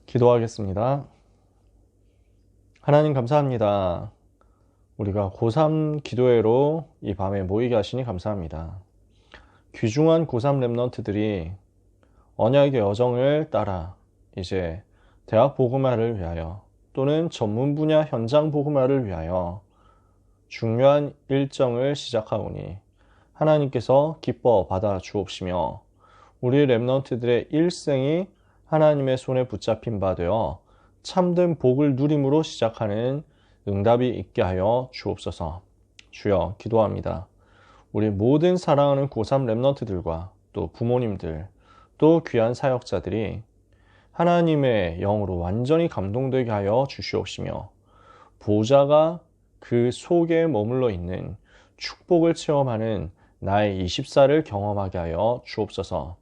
기도하겠습니다. 하나님 감사합니다. 우리가 고3 기도회로 이 밤에 모이게 하시니 감사합니다. 귀중한 고3 랩런트들이 언약의 여정을 따라 이제 대학 복음화를 위하여 또는 전문 분야 현장 복음화를 위하여 중요한 일정을 시작하오니 하나님께서 기뻐 받아 주옵시며 우리 랩런트들의 일생이 하나님의 손에 붙잡힌 바 되어 참된 복을 누림으로 시작하는 응답이 있게 하여 주옵소서. 주여 기도합니다. 우리 모든 사랑하는 고3 랩런트들과 또 부모님들 또 귀한 사역자들이 하나님의 영으로 완전히 감동되게 하여 주시옵시며 보좌가 그 속에 머물러 있는 축복을 체험하는 나의 24를 경험하게 하여 주옵소서.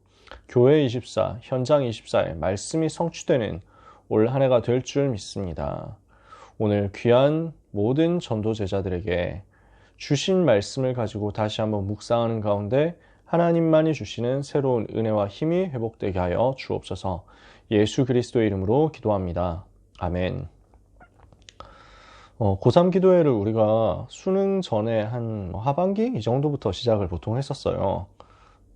교회 24, 현장 24의 말씀이 성취되는 올 한 해가 될 줄 믿습니다. 오늘 귀한 모든 전도 제자들에게 주신 말씀을 가지고 다시 한번 묵상하는 가운데 하나님만이 주시는 새로운 은혜와 힘이 회복되게 하여 주옵소서. 예수 그리스도의 이름으로 기도합니다. 아멘. 고3 기도회를 우리가 수능 전에 한 하반기 이 정도부터 시작을 보통 했었어요.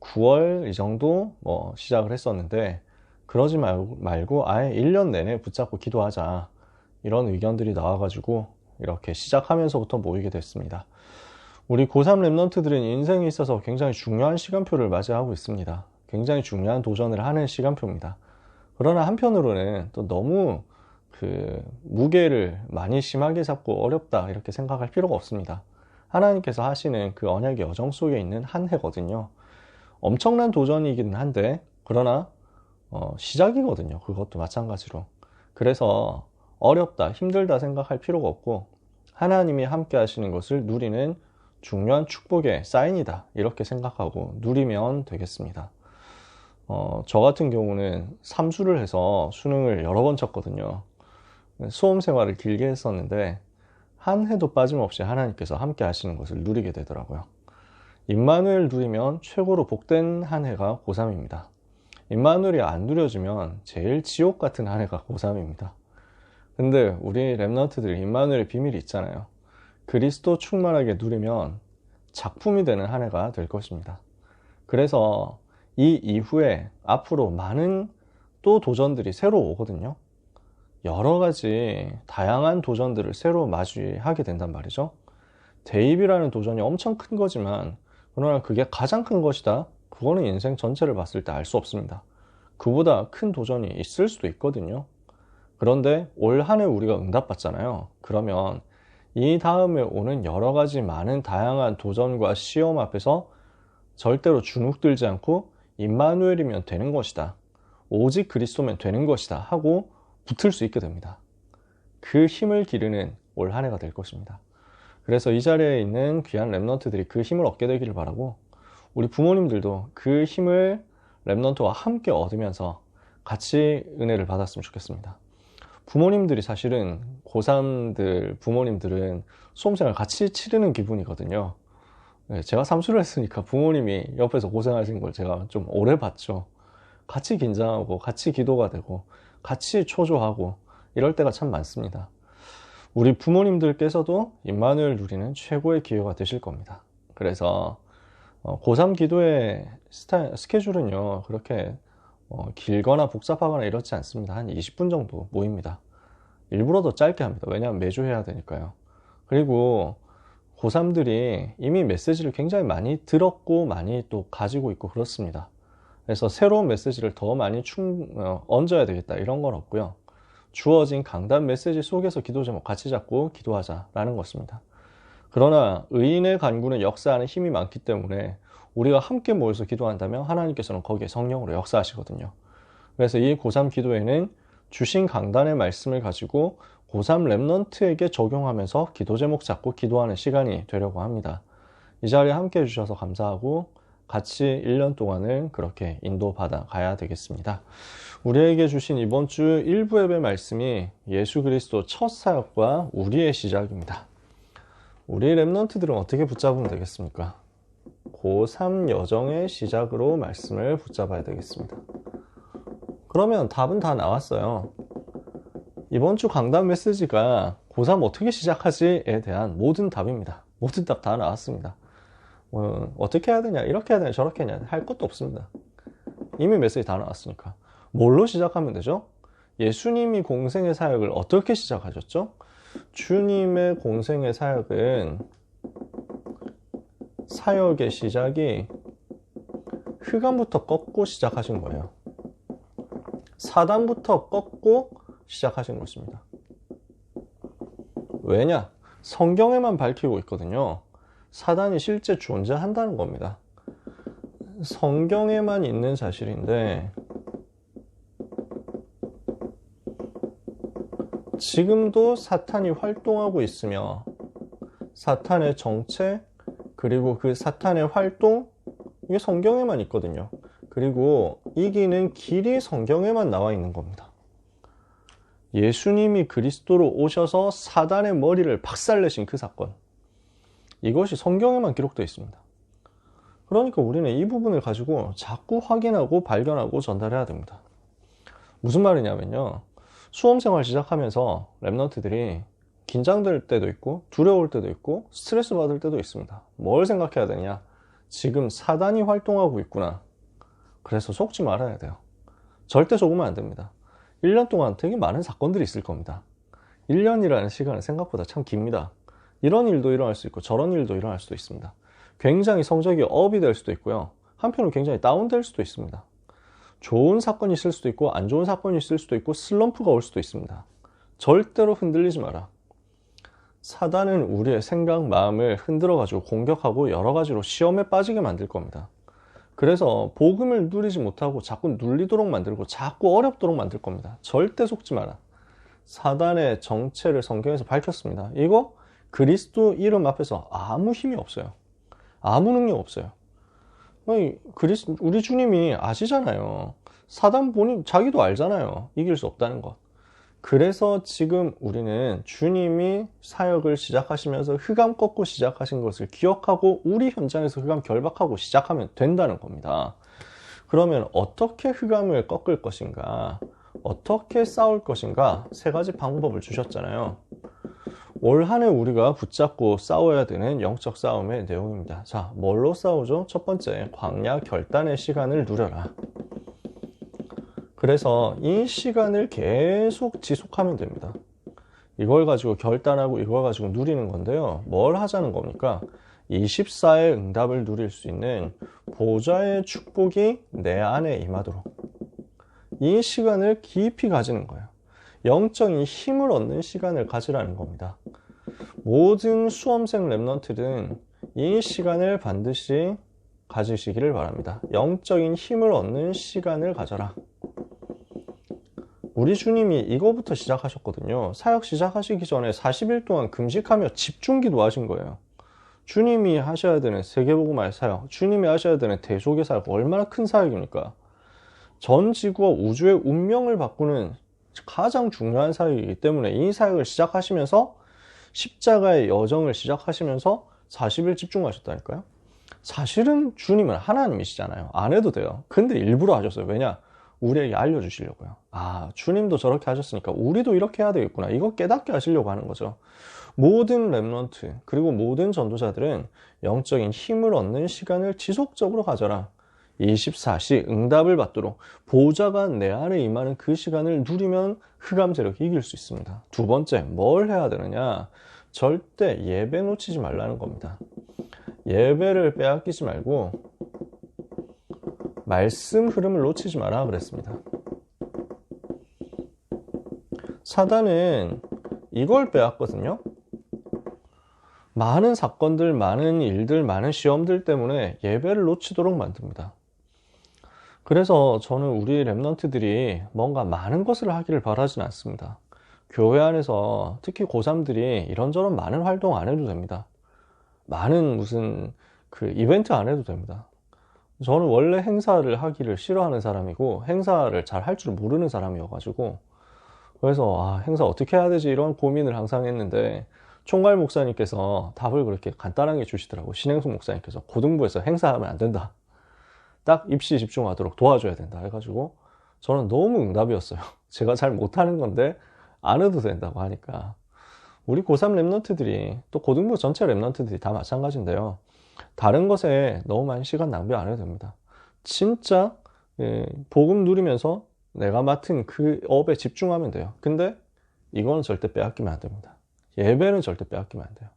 9월 이 정도 시작을 했었는데 그러지 말고 아예 1년 내내 붙잡고 기도하자 이런 의견들이 나와가지고 이렇게 시작하면서부터 모이게 됐습니다. 우리 고3 랩런트들은 인생에 있어서 굉장히 중요한 시간표를 맞이하고 있습니다. 굉장히 중요한 도전을 하는 시간표입니다. 그러나 한편으로는 또 너무 무게를 많이 심하게 잡고 어렵다 이렇게 생각할 필요가 없습니다. 하나님께서 하시는 그 언약의 여정 속에 있는 한 해거든요. 엄청난 도전이긴 한데 그러나 시작이거든요. 그것도 마찬가지로. 그래서 어렵다, 힘들다 생각할 필요가 없고 하나님이 함께 하시는 것을 누리는 중요한 축복의 사인이다 이렇게 생각하고 누리면 되겠습니다. 저 같은 경우는 삼수를 해서 수능을 여러 번 쳤거든요. 수험 생활을 길게 했었는데 한 해도 빠짐없이 하나님께서 함께 하시는 것을 누리게 되더라고요. 임마누엘 누리면 최고로 복된 한 해가 고3입니다. 임마누엘이 안 누려지면 제일 지옥 같은 한 해가 고3입니다. 근데 우리 랩런트들 임마누엘의 비밀이 있잖아요. 그리스도 충만하게 누리면 작품이 되는 한 해가 될 것입니다. 그래서 이 이후에 앞으로 많은 또 도전들이 새로 오거든요. 여러 가지 다양한 도전들을 새로 마주하게 된단 말이죠. 대입이라는 도전이 엄청 큰 거지만 그러나 그게 가장 큰 것이다. 그거는 인생 전체를 봤을 때 알 수 없습니다. 그보다 큰 도전이 있을 수도 있거든요. 그런데 올 한 해 우리가 응답받잖아요. 그러면 이 다음에 오는 여러 가지 많은 다양한 도전과 시험 앞에서 절대로 주눅들지 않고 임마누엘이면 되는 것이다. 오직 그리스도면 되는 것이다 하고 붙을 수 있게 됩니다. 그 힘을 기르는 올 한 해가 될 것입니다. 그래서 이 자리에 있는 귀한 랩런트들이 그 힘을 얻게 되기를 바라고 우리 부모님들도 그 힘을 랩런트와 함께 얻으면서 같이 은혜를 받았으면 좋겠습니다. 부모님들이 사실은 고3들 부모님들은 수험생활 같이 치르는 기분이거든요. 제가 삼수를 했으니까 부모님이 옆에서 고생하신 걸 제가 좀 오래 봤죠. 같이 긴장하고 같이 기도가 되고 같이 초조하고 이럴 때가 참 많습니다. 우리 부모님들께서도 임마누엘 누리는 최고의 기회가 되실 겁니다. 그래서 고3 기도의 스케줄은요 그렇게 길거나 복잡하거나 이렇지 않습니다. 한 20분 정도 모입니다. 일부러 더 짧게 합니다. 왜냐하면 매주 해야 되니까요. 그리고 고3들이 이미 메시지를 굉장히 많이 들었고 많이 또 가지고 있고 그렇습니다. 그래서 새로운 메시지를 더 많이 얹어야 되겠다 이런 건 없고요. 주어진 강단 메시지 속에서 기도 제목 같이 잡고 기도하자라는 것입니다. 그러나 의인의 간구는 역사하는 힘이 많기 때문에 우리가 함께 모여서 기도한다면 하나님께서는 거기에 성령으로 역사하시거든요. 그래서 이 고3 기도회는 주신 강단의 말씀을 가지고 고3 랩런트에게 적용하면서 기도 제목 잡고 기도하는 시간이 되려고 합니다. 이 자리에 함께 해주셔서 감사하고 같이 1년 동안은 그렇게 인도받아 가야 되겠습니다. 우리에게 주신 이번 주 1부 예배 말씀이 예수 그리스도 첫 사역과 우리의 시작입니다. 우리 랩런트들은 어떻게 붙잡으면 되겠습니까? 고3 여정의 시작으로 말씀을 붙잡아야 되겠습니다. 그러면 답은 다 나왔어요. 이번 주 강단 메시지가 고3 어떻게 시작하지에 대한 모든 답입니다. 모든 답 다 나왔습니다. 어떻게 해야 되냐, 이렇게 해야 되냐, 저렇게 해야 되냐 할 것도 없습니다. 이미 메시지 다 나왔으니까. 뭘로 시작하면 되죠? 예수님이 공생의 사역을 어떻게 시작하셨죠? 주님의 공생의 사역은 사역의 시작이 흑암부터 꺾고 시작하신 거예요. 사단부터 꺾고 시작하신 것입니다. 왜냐? 성경에만 밝히고 있거든요. 사단이 실제 존재한다는 겁니다. 성경에만 있는 사실인데 지금도 사탄이 활동하고 있으며 사탄의 정체 그리고 그 사탄의 활동 이게 성경에만 있거든요. 그리고 이기는 길이 성경에만 나와 있는 겁니다. 예수님이 그리스도로 오셔서 사단의 머리를 박살내신 그 사건, 이것이 성경에만 기록되어 있습니다. 그러니까 우리는 이 부분을 가지고 자꾸 확인하고 발견하고 전달해야 됩니다. 무슨 말이냐면요, 수험생활 시작하면서 랩런트들이 긴장될 때도 있고 두려울 때도 있고 스트레스 받을 때도 있습니다. 뭘 생각해야 되냐? 지금 사단이 활동하고 있구나. 그래서 속지 말아야 돼요. 절대 속으면 안 됩니다. 1년 동안 되게 많은 사건들이 있을 겁니다. 1년이라는 시간은 생각보다 참 깁니다. 이런 일도 일어날 수 있고 저런 일도 일어날 수도 있습니다. 굉장히 성적이 업이 될 수도 있고요. 한편으로 굉장히 다운될 수도 있습니다. 좋은 사건이 있을 수도 있고 안 좋은 사건이 있을 수도 있고 슬럼프가 올 수도 있습니다. 절대로 흔들리지 마라. 사단은 우리의 생각, 마음을 흔들어가지고 공격하고 여러 가지로 시험에 빠지게 만들 겁니다. 그래서 복음을 누리지 못하고 자꾸 눌리도록 만들고 자꾸 어렵도록 만들 겁니다. 절대 속지 마라. 사단의 정체를 성경에서 밝혔습니다. 이거 그리스도 이름 앞에서 아무 힘이 없어요. 아무 능력 없어요. 우리 주님이 아시잖아요. 사단 본인 자기도 알잖아요. 이길 수 없다는 것. 그래서 지금 우리는 주님이 사역을 시작하시면서 흑암 꺾고 시작하신 것을 기억하고 우리 현장에서 흑암 결박하고 시작하면 된다는 겁니다. 그러면 어떻게 흑암을 꺾을 것인가? 어떻게 싸울 것인가? 세 가지 방법을 주셨잖아요. 올 한 해 우리가 붙잡고 싸워야 되는 영적 싸움의 내용입니다. 자, 뭘로 싸우죠? 첫 번째, 광야 결단의 시간을 누려라. 그래서 이 시간을 계속 지속하면 됩니다. 이걸 가지고 결단하고 이걸 가지고 누리는 건데요. 뭘 하자는 겁니까? 24의 응답을 누릴 수 있는 보좌의 축복이 내 안에 임하도록 이 시간을 깊이 가지는 거예요. 영적인 힘을 얻는 시간을 가지라는 겁니다. 모든 수험생 랩런트들은 이 시간을 반드시 가지시기를 바랍니다. 영적인 힘을 얻는 시간을 가져라. 우리 주님이 이거부터 시작하셨거든요. 사역 시작하시기 전에 40일 동안 금식하며 집중기도 하신 거예요. 주님이 하셔야 되는 세계복음화의 사역, 주님이 하셔야 되는 대속의 사역, 얼마나 큰 사역입니까? 전 지구와 우주의 운명을 바꾸는 가장 중요한 사역이기 때문에 이 사역을 시작하시면서 십자가의 여정을 시작하시면서 40일 집중하셨다니까요. 사실은 주님은 하나님이시잖아요. 안 해도 돼요. 근데 일부러 하셨어요. 왜냐? 우리에게 알려주시려고요. 아, 주님도 저렇게 하셨으니까 우리도 이렇게 해야 되겠구나. 이거 깨닫게 하시려고 하는 거죠. 모든 랩런트 그리고 모든 전도자들은 영적인 힘을 얻는 시간을 지속적으로 가져라. 24시 응답을 받도록 보좌가 내 안에 임하는 그 시간을 누리면 흑암 세력이 이길 수 있습니다. 두 번째, 뭘 해야 되느냐? 절대 예배 놓치지 말라는 겁니다. 예배를 빼앗기지 말고 말씀 흐름을 놓치지 마라 그랬습니다. 사단은 이걸 빼앗거든요. 많은 사건들, 많은 일들, 많은 시험들 때문에 예배를 놓치도록 만듭니다. 그래서 저는 우리 랩런트들이 뭔가 많은 것을 하기를 바라진 않습니다. 교회 안에서 특히 고3들이 이런저런 많은 활동 안 해도 됩니다. 많은 무슨 이벤트 안 해도 됩니다. 저는 원래 행사를 하기를 싫어하는 사람이고 행사를 잘 할 줄 모르는 사람이어가지고 그래서 행사 어떻게 해야 되지 이런 고민을 항상 했는데 총괄 목사님께서 답을 그렇게 간단하게 주시더라고요. 신행숙 목사님께서 고등부에서 행사하면 안 된다. 딱 입시 집중하도록 도와줘야 된다 해가지고 저는 너무 응답이었어요. 제가 잘 못하는 건데 안 해도 된다고 하니까 우리 고3 랩런트들이 또 고등부 전체 랩런트들이 다 마찬가지인데요. 다른 것에 너무 많은 시간 낭비 안 해도 됩니다. 진짜 복음 누리면서 내가 맡은 그 업에 집중하면 돼요. 근데 이거는 절대 빼앗기면 안 됩니다. 예배는 절대 빼앗기면 안 돼요.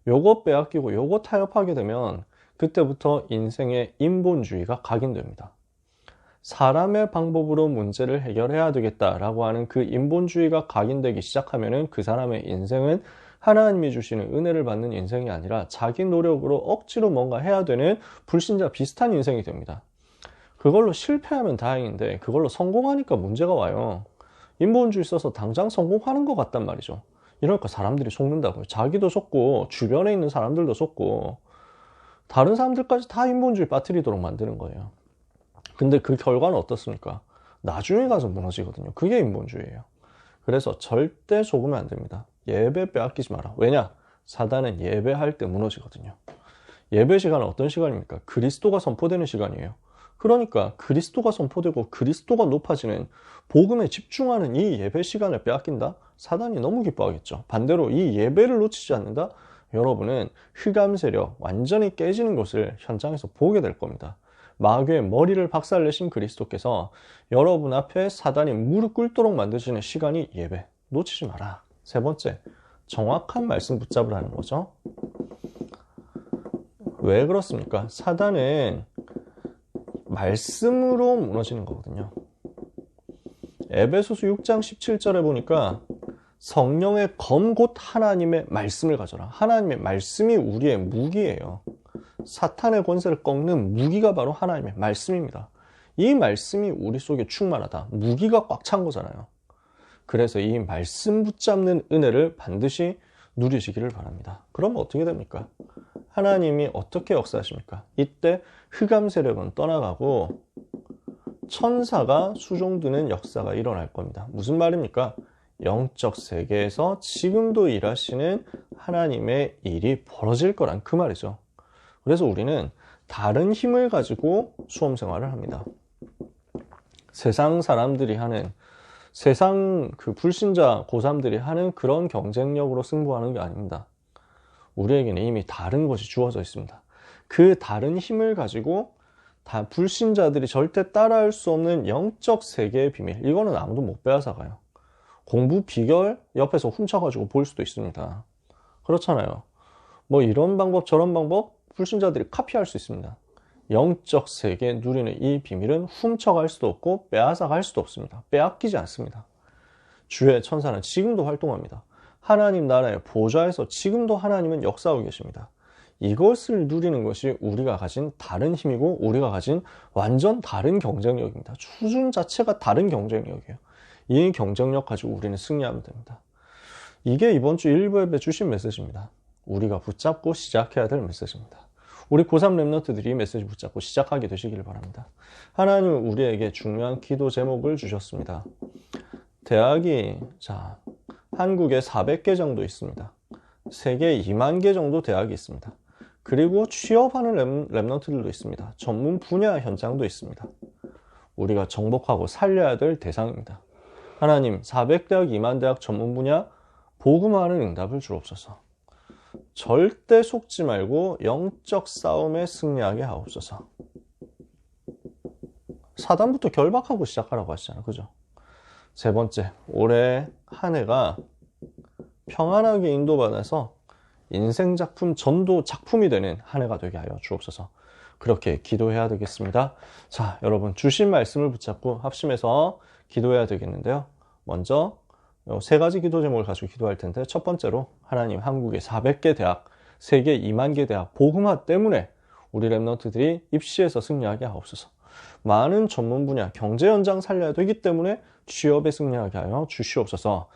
요거 빼앗기고 요거 타협하게 되면 그때부터 인생의 인본주의가 각인됩니다. 사람의 방법으로 문제를 해결해야 되겠다라고 하는 그 인본주의가 각인되기 시작하면은 그 사람의 인생은 하나님이 주시는 은혜를 받는 인생이 아니라 자기 노력으로 억지로 뭔가 해야 되는 불신자 비슷한 인생이 됩니다. 그걸로 실패하면 다행인데 그걸로 성공하니까 문제가 와요. 인본주의 써서 당장 성공하는 것 같단 말이죠. 이러니까 사람들이 속는다고요. 자기도 속고 주변에 있는 사람들도 속고 다른 사람들까지 다 인본주의 빠뜨리도록 만드는 거예요. 근데 그 결과는 어떻습니까? 나중에 가서 무너지거든요. 그게 인본주의예요. 그래서 절대 속으면 안 됩니다. 예배 빼앗기지 마라. 왜냐? 사단은 예배할 때 무너지거든요. 예배 시간은 어떤 시간입니까? 그리스도가 선포되는 시간이에요. 그러니까 그리스도가 선포되고 그리스도가 높아지는 복음에 집중하는 이 예배 시간을 빼앗긴다? 사단이 너무 기뻐하겠죠. 반대로 이 예배를 놓치지 않는다? 여러분은 흑암 세력 완전히 깨지는 것을 현장에서 보게 될 겁니다. 마귀의 머리를 박살내신 그리스도께서 여러분 앞에 사단이 무릎 꿇도록 만드시는 시간이 예배. 놓치지 마라. 세 번째, 정확한 말씀 붙잡으라는 거죠. 왜 그렇습니까? 사단은 말씀으로 무너지는 거거든요. 에베소서 6장 17절에 보니까 성령의 검 곧 하나님의 말씀을 가져라. 하나님의 말씀이 우리의 무기예요. 사탄의 권세를 꺾는 무기가 바로 하나님의 말씀입니다. 이 말씀이 우리 속에 충만하다. 무기가 꽉 찬 거잖아요. 그래서 이 말씀 붙잡는 은혜를 반드시 누리시기를 바랍니다. 그러면 어떻게 됩니까? 하나님이 어떻게 역사하십니까? 이때 흑암 세력은 떠나가고 천사가 수종드는 역사가 일어날 겁니다. 무슨 말입니까? 영적 세계에서 지금도 일하시는 하나님의 일이 벌어질 거란 그 말이죠. 그래서 우리는 다른 힘을 가지고 수험 생활을 합니다. 세상 사람들이 하는, 세상 그 불신자 고3들이 하는 그런 경쟁력으로 승부하는 게 아닙니다. 우리에게는 이미 다른 것이 주어져 있습니다. 그 다른 힘을 가지고 다 불신자들이 절대 따라할 수 없는 영적 세계의 비밀, 이거는 아무도 못 빼앗아가요. 공부 비결 옆에서 훔쳐가지고 볼 수도 있습니다. 그렇잖아요. 뭐 이런 방법 저런 방법 불신자들이 카피할 수 있습니다. 영적 세계 누리는 이 비밀은 훔쳐갈 수도 없고 빼앗아갈 수도 없습니다. 빼앗기지 않습니다. 주의 천사는 지금도 활동합니다. 하나님 나라의 보좌에서 지금도 하나님은 역사하고 계십니다. 이것을 누리는 것이 우리가 가진 다른 힘이고 우리가 가진 완전 다른 경쟁력입니다. 수준 자체가 다른 경쟁력이에요. 이 경쟁력 가지고 우리는 승리하면 됩니다. 이게 이번 주 1부 예배 주신 메시지입니다. 우리가 붙잡고 시작해야 될 메시지입니다. 우리 고3 랩런트들이 이 메시지 붙잡고 시작하게 되시기를 바랍니다. 하나님은 우리에게 중요한 기도 제목을 주셨습니다. 대학이 한국에 400개 정도 있습니다. 세계 2만 개 정도 대학이 있습니다. 그리고 취업하는 랩런트들도 있습니다. 전문 분야 현장도 있습니다. 우리가 정복하고 살려야 될 대상입니다. 하나님, 400대학, 2만 대학 전문 분야 복음하는 응답을 주옵소서. 절대 속지 말고 영적 싸움에 승리하게 하옵소서. 사단부터 결박하고 시작하라고 하시잖아요. 그죠? 세 번째, 올해 한 해가 평안하게 인도받아서 인생 작품, 전도 작품이 되는 한 해가 되게 하여 주옵소서. 그렇게 기도해야 되겠습니다. 자, 여러분 주신 말씀을 붙잡고 합심해서 기도해야 되겠는데요. 먼저 세 가지 기도 제목을 가지고 기도할 텐데, 첫 번째로 하나님, 한국의 400개 대학, 세계 2만 개 대학 복음화 때문에 우리 랩런트들이 입시에서 승리하게 하옵소서. 많은 전문 분야 경제 현장 살려야 되기 때문에 취업에 승리하게 하여 주시옵소서.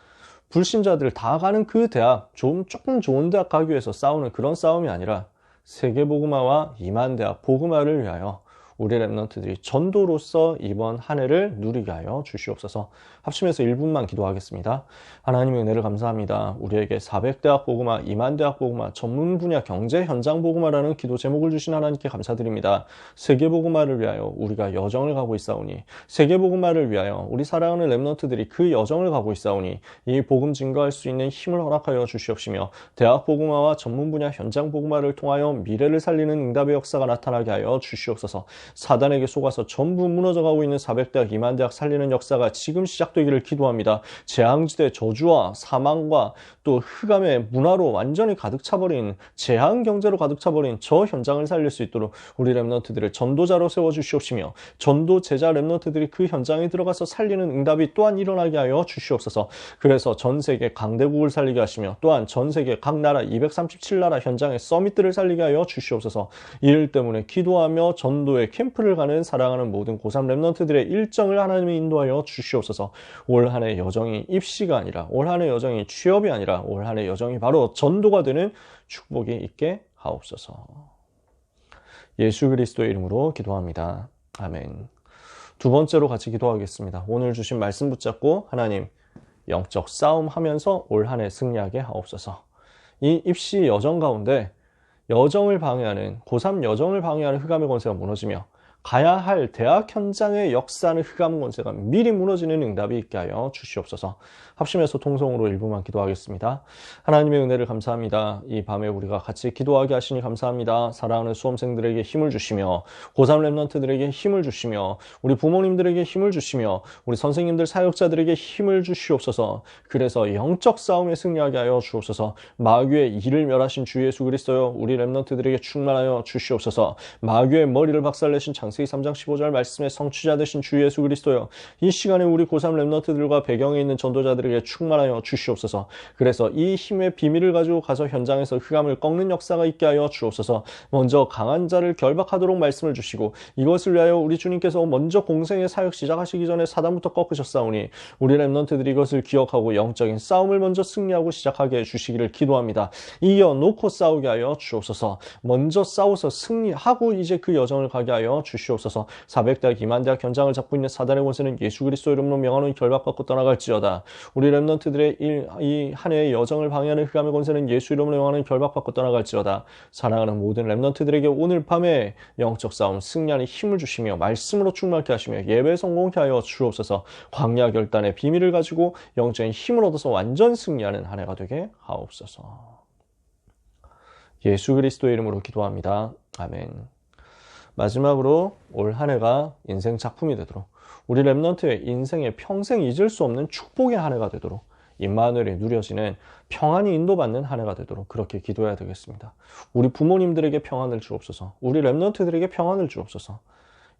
불신자들 다 가는 그 대학, 조금 좋은 대학 가기 위해서 싸우는 그런 싸움이 아니라 세계 복음화와 2만 대학 복음화를 위하여 우리 렘넌트들이 전도로서 이번 한 해를 누리게 하여 주시옵소서. 합심해서 1분만 기도하겠습니다. 하나님의 은혜를 감사합니다. 우리에게 400대학 복음화, 2만대학 복음화, 전문 분야 경제 현장 복음화라는 기도 제목을 주신 하나님께 감사드립니다. 세계 복음화를 위하여 우리가 여정을 가고 있사오니, 세계 복음화를 위하여 우리 사랑하는 렘넌트들이 그 여정을 가고 있사오니 이 복음 증거할 수 있는 힘을 허락하여 주시옵시며, 대학 복음화와 전문 분야 현장 복음화를 통하여 미래를 살리는 응답의 역사가 나타나게 하여 주시옵소서. 사단에게 속아서 전부 무너져가고 있는 400대학, 2만대학 살리는 역사가 지금 시작되기를 기도합니다. 재앙지대 저주와 사망과 또 흑암의 문화로 완전히 가득 차버린, 재앙 경제로 가득 차버린 저 현장을 살릴 수 있도록 우리 렘넌트들을 전도자로 세워주시옵시며, 전도 제자 렘넌트들이 그 현장에 들어가서 살리는 응답이 또한 일어나게 하여 주시옵소서. 그래서 전 세계 강대국을 살리게 하시며, 또한 전 세계 각 나라 237나라 현장의 서밋들을 살리게 하여 주시옵소서. 이일 때문에 기도하며 전도의 캠프를 가는 사랑하는 모든 고3 렘넌트들의 일정을 하나님이 인도하여 주시옵소서. 올 한 해 여정이 입시가 아니라, 올 한 해 여정이 취업이 아니라, 올 한 해 여정이 바로 전도가 되는 축복이 있게 하옵소서. 예수 그리스도의 이름으로 기도합니다. 아멘. 두 번째로 같이 기도하겠습니다. 오늘 주신 말씀 붙잡고 하나님, 영적 싸움 하면서 올 한 해 승리하게 하옵소서. 이 입시 여정 가운데 여정을 방해하는, 고3 여정을 방해하는 흑암의 권세가 무너지며, 가야 할 대학 현장의 역사하는 흑암 권세가 미리 무너지는 응답이 있게 하여 주시옵소서. 합심해서 통성으로 1분만 기도하겠습니다. 하나님의 은혜를 감사합니다. 이 밤에 우리가 같이 기도하게 하시니 감사합니다. 사랑하는 수험생들에게 힘을 주시며, 고3 렘넌트들에게 힘을 주시며, 우리 부모님들에게 힘을 주시며, 우리 선생님들 사역자들에게 힘을 주시옵소서. 그래서 영적 싸움에 승리하게 하여 주옵소서. 마귀의 이를 멸하신 주 예수 그리스도여, 우리 렘넌트들에게 충만하여 주시옵소서. 마귀의 머리를 박살내신 창세기 3장 15절 말씀의 성취자 되신 주 예수 그리스도여, 이 시간에 우리 고3 렘넌트들과 배경에 있는 전도자들에게 충만하여 주시옵소서. 그래서 이 힘의 비밀을 가지고 가서 현장에서 흑암을 꺾는 역사가 있게 하여 주옵소서. 먼저 강한 자를 결박하도록 말씀을 주시고, 이것을 위하여 우리 주님께서 먼저 공생의 사역 시작하시기 전에 사단부터 꺾으셨사오니, 우리 렘넌트들이 이것을 기억하고 영적인 싸움을 먼저 승리하고 시작하게 해주시기를 기도합니다. 이겨놓고 싸우게 하여 주옵소서. 먼저 싸워서 승리하고 이제 그 여정을 가게 하여 주시옵소서. 400대학, 2만대학 현장을 잡고 있는 사단의 권세는 예수 그리스도 이름으로 명하노니 결박받고 떠나갈지어다. 우리 렘넌트들의 이 한 해의 여정을 방해하는 흑암의 권세는 예수 이름으로 명하노니 결박받고 떠나갈지어다. 사랑하는 모든 렘넌트들에게 오늘 밤에 영적 싸움 승리하는 힘을 주시며, 말씀으로 충만케 하시며, 예배 성공케 하여 주옵소서. 광야 결단의 비밀을 가지고 영적인 힘을 얻어서 완전 승리하는 한 해가 되게 하옵소서. 예수 그리스도의 이름으로 기도합니다. 아멘. 마지막으로 올 한 해가 인생 작품이 되도록, 우리 렘넌트의 인생에 평생 잊을 수 없는 축복의 한 해가 되도록, 임마누엘이 누려지는 평안이 인도받는 한 해가 되도록 그렇게 기도해야 되겠습니다. 우리 부모님들에게 평안을 주옵소서. 우리 렘넌트들에게 평안을 주옵소서.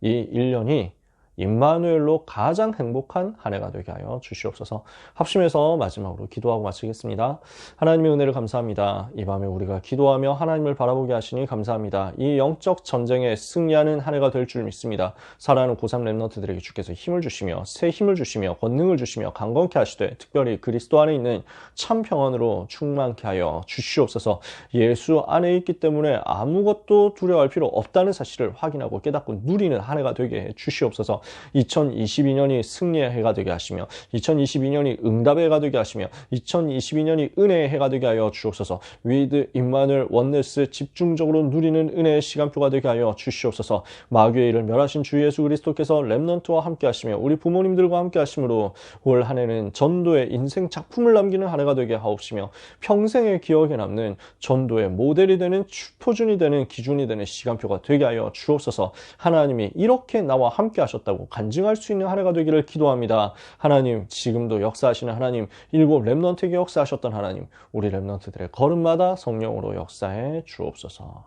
이 1년이 임마누엘로 가장 행복한 한 해가 되게 하여 주시옵소서. 합심해서 마지막으로 기도하고 마치겠습니다. 하나님의 은혜를 감사합니다. 이 밤에 우리가 기도하며 하나님을 바라보게 하시니 감사합니다. 이 영적 전쟁에 승리하는 한 해가 될 줄 믿습니다. 사랑하는 고3 렘넌트들에게 주께서 힘을 주시며, 새 힘을 주시며, 권능을 주시며, 강건케 하시되, 특별히 그리스도 안에 있는 참 평안으로 충만케 하여 주시옵소서. 예수 안에 있기 때문에 아무것도 두려워할 필요 없다는 사실을 확인하고 깨닫고 누리는 한 해가 되게 해 주시옵소서. 2022년이 승리의 해가 되게 하시며, 2022년이 응답의 해가 되게 하시며, 2022년이 은혜의 해가 되게 하여 주옵소서. 위드 임마누엘 원네스 집중적으로 누리는 은혜의 시간표가 되게 하여 주시옵소서. 마귀의 일을 멸하신 주 예수 그리스도께서 렘넌트와 함께 하시며, 우리 부모님들과 함께 하심으로 올 한 해는 전도의 인생 작품을 남기는 한 해가 되게 하옵시며, 평생의 기억에 남는 전도의 모델이 되는, 표준이 되는, 기준이 되는 시간표가 되게 하여 주옵소서. 하나님이 이렇게 나와 함께 하셨다고 간증할 수 있는 한 해가 되기를 기도합니다. 하나님, 지금도 역사하시는 하나님, 일곱 렘넌트에게 역사하셨던 하나님, 우리 렘넌트들의 걸음마다 성령으로 역사해 주옵소서.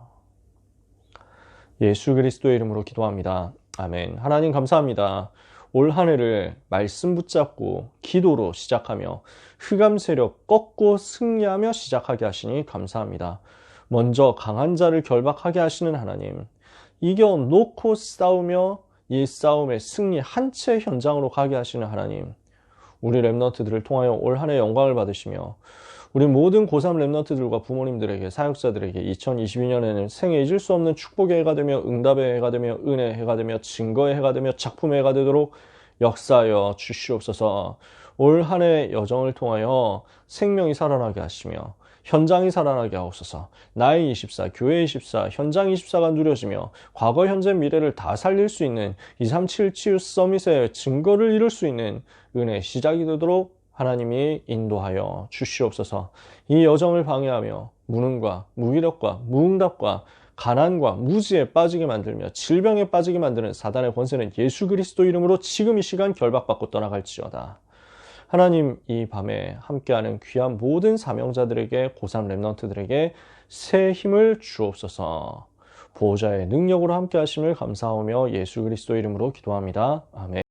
예수 그리스도의 이름으로 기도합니다. 아멘. 하나님 감사합니다. 올 한 해를 말씀 붙잡고 기도로 시작하며 흑암 세력 꺾고 승리하며 시작하게 하시니 감사합니다. 먼저 강한 자를 결박하게 하시는 하나님, 이겨놓고 싸우며 이 싸움의 승리 한 채 현장으로 가게 하시는 하나님, 우리 렘넌트들을 통하여 올 한 해 영광을 받으시며, 우리 모든 고3 랩런트들과 부모님들에게, 사역자들에게 2022년에는 생애 잊을 수 없는 축복의 해가 되며 응답의 해가 되며 은혜의 해가 되며 증거의 해가 되며 작품의 해가 되도록 역사하여 주시옵소서. 올 한 해 여정을 통하여 생명이 살아나게 하시며 현장이 살아나게 하옵소서. 나의 24, 교회 24, 현장 24가 누려지며 과거, 현재, 미래를 다 살릴 수 있는 237 치유 서밋의 증거를 이룰 수 있는 은혜의 시작이 되도록 하나님이 인도하여 주시옵소서. 이 여정을 방해하며 무능과 무기력과 무응답과 가난과 무지에 빠지게 만들며 질병에 빠지게 만드는 사단의 권세는 예수 그리스도 이름으로 지금 이 시간 결박받고 떠나갈지어다. 하나님, 이 밤에 함께하는 귀한 모든 사명자들에게, 고3 랩런트들에게 새 힘을 주옵소서. 보호자의 능력으로 함께 하심을 감사하며 예수 그리스도 이름으로 기도합니다. 아멘.